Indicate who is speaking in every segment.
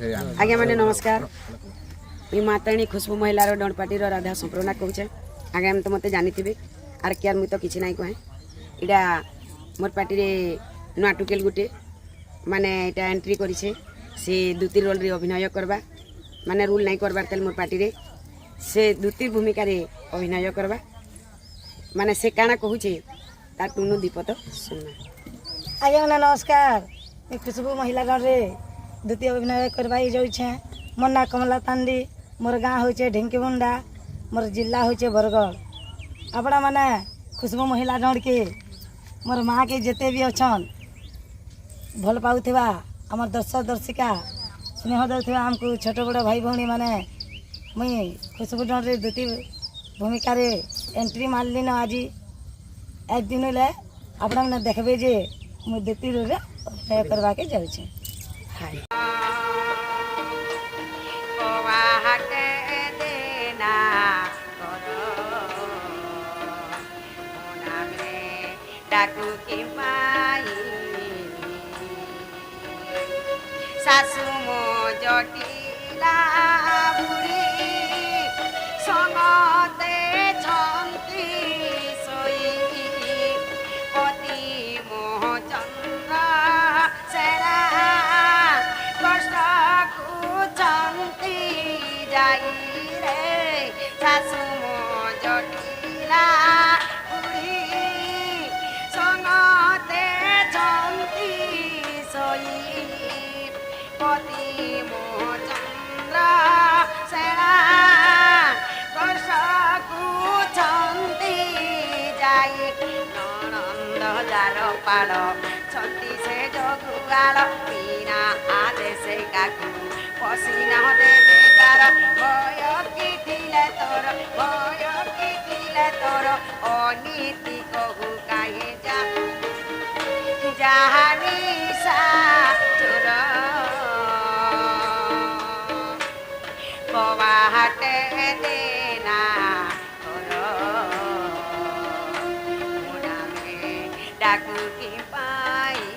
Speaker 1: आज्ञा मैंने नमस्कार मुई माताणी खुशबू महिलार डणपाटीर राधा संप्रना कहूचे आज्ञा तो मत जानी थे आर क्या मुई तो किसी ना कहे इटा मोर पार्टी नुआ टुकेल गुटे माने इटा एंट्री करिछे से दुती रोल रे अभिनय करबा माने रूल नहीं करबार तेल मोर पार्टी रे से दुती भूमिका रे अभिनय करबा माने से काना कहूचे तार टुनु दीपत सुनना।
Speaker 2: आज्ञा मैंने नमस्कार मैं खुशबू महिला गण रे द्वितीय अभिनय करवाई जाऊे मोर ना कमला तांडी मोर गाँ होचे ढेंकीमुंडा मोर जिला होचे बरगढ़ आपण मैंने खुशबू महिला गण के मोर माँ के जिते भी अच्छन भल पाऊा आम दर्शक दर्शिका स्नेह दौरा आमको छोट बड़ भाई भौणी मैंने मुई खुशबू गण रे द्वितीय भूमिका रे एंट्री मारली न आज एक दिन ले आपण मैंने देखबे जे मुई द्वितीय रे अभिनय करवा के जाऊे।
Speaker 1: सासु मो जटिला बुढ़ी संगते छंती सोई पति मोह चंद्र सेना कष्ट कुचंती जाई रे सासु मो जटिला बुढ़ी संगते छंती सोई पति मोह चंद्र सेना कर्षकु छंती जाई ननंद जार पाल छंती से जगुआल बिना आदेश काकू पसीना देवे गार भय किथिले तोर अनीति कहू काहे जा जहानी सा चोर कवाहटे देना करो मुना में डाकू की पाई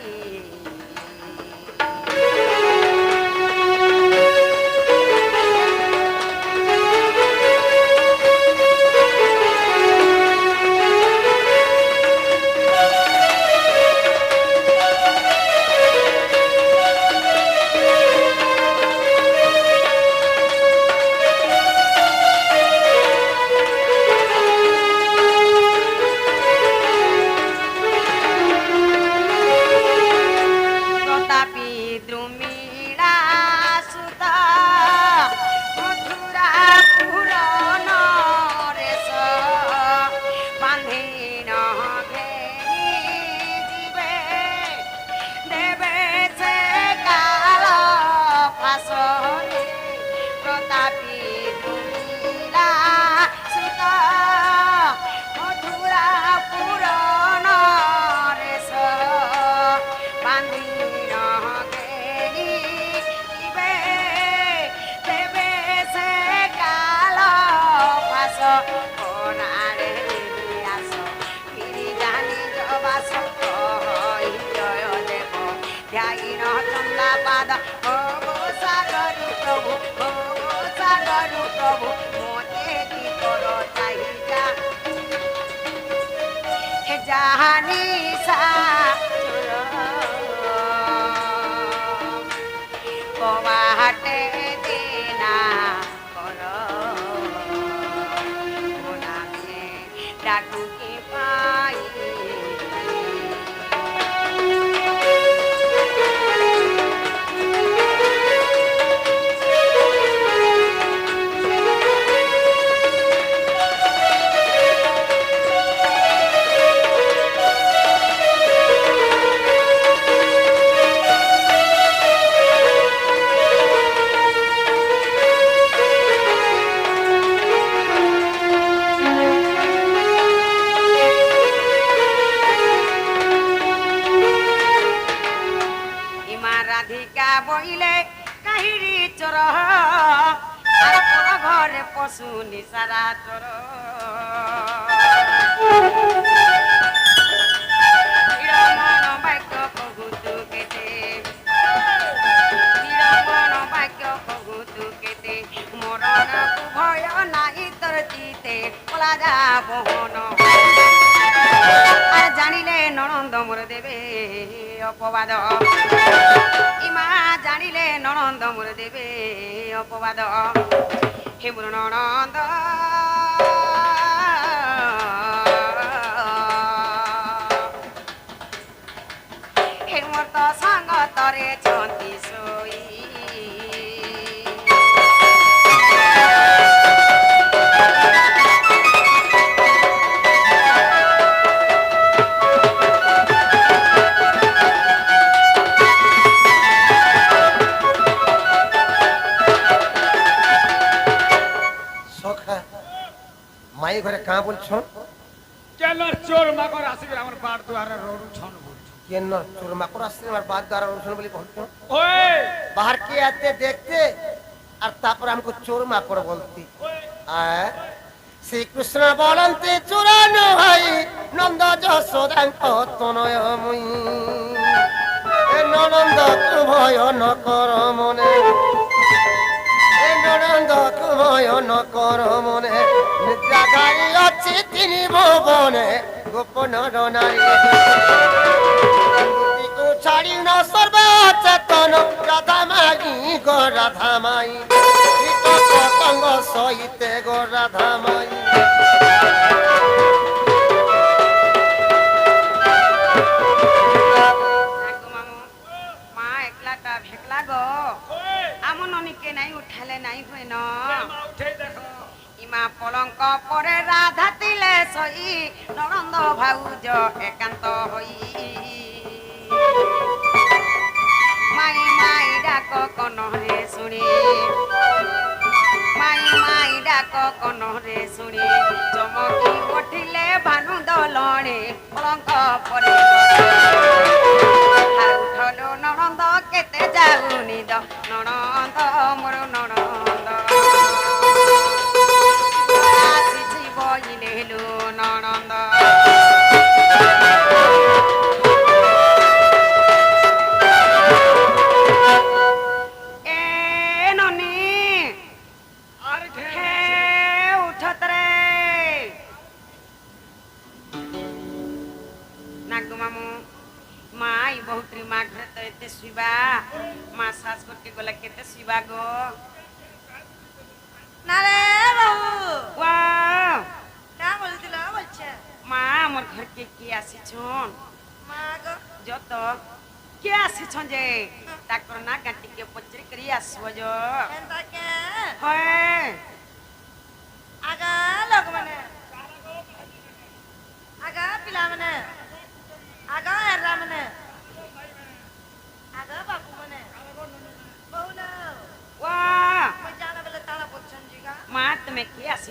Speaker 1: पशु सारा चोर मन बाक्य बहुत केटे मन बाक्य রাজা বহন আর জানিলে ননন্দ মোর দেবে অপবাদ ইমা জানিলে ননন্দ মোর দেবে অপবাদ হে মোর ননন্দ হে মোর তো সাঙ্গ তরে চন্তি সই
Speaker 3: সখা মাই ঘরে কাঁ বলছ
Speaker 4: কেন চোর মাকড় আসিবে আমার বাড় দুয়ারে রড়ুছন বলছো
Speaker 3: কেন চোর মাকড় আসছে আমার বাদ দ্বারা অনুসরণ বলে বলছো
Speaker 4: ওই
Speaker 3: बाहर के आते देखते और तापर हमको चोर माकड़ बोलती श्री कृष्ण बोलते चुरान भाई नंद जशोदा तनय मुई ननंद भय न कर मने ननंद भय न कर मने निद्रागारी अच्छी तीन भुवने गोपन नारी ছাড়ি ন সর্বচেতন রাধা মাই গো রাধা মাই পতঙ্গ সহিতে গো রাধা মাই
Speaker 1: মা একলাটা ভেকলা গো আমন অনেকে নাই উঠালে নাই হয় ন
Speaker 4: উঠে দেখো
Speaker 1: ইমা পলঙ্ক পরে রাধা তিলে সই ননন্দ ভাউজ একান্ত হই মাই মাই ডাক কনরে শুনি মাই মাই ডাক কনরে শুনি চমকি উঠিলে ভানু দলনে পলঙ্ক পরে উঠলো ননন্দ কেতে যাউনি দ ননন্দ মোর ননন্দ আসিছি বইলে হেলু ননন্দ শুইবা মা শ্বাস করতে গলা কেতে শুইবা গো
Speaker 2: না রে বাবু
Speaker 1: ওয়াও
Speaker 2: কা বলছিল বলছে
Speaker 1: মা আমার ঘরকে কি আসিছন
Speaker 2: মা গো
Speaker 1: যত কে আসিছন যে তাকর না গাটিকে পচরি করি আসব যো
Speaker 2: এন্তা কে
Speaker 1: হয়
Speaker 2: আগা লোক মানে আগা পিলা মানে আগা এরা মানে আগা বাবু মানে বহু না
Speaker 1: ওয়া
Speaker 2: মই জানা বলে তারা বলছেন জিগা
Speaker 1: মা তুমি কি আসি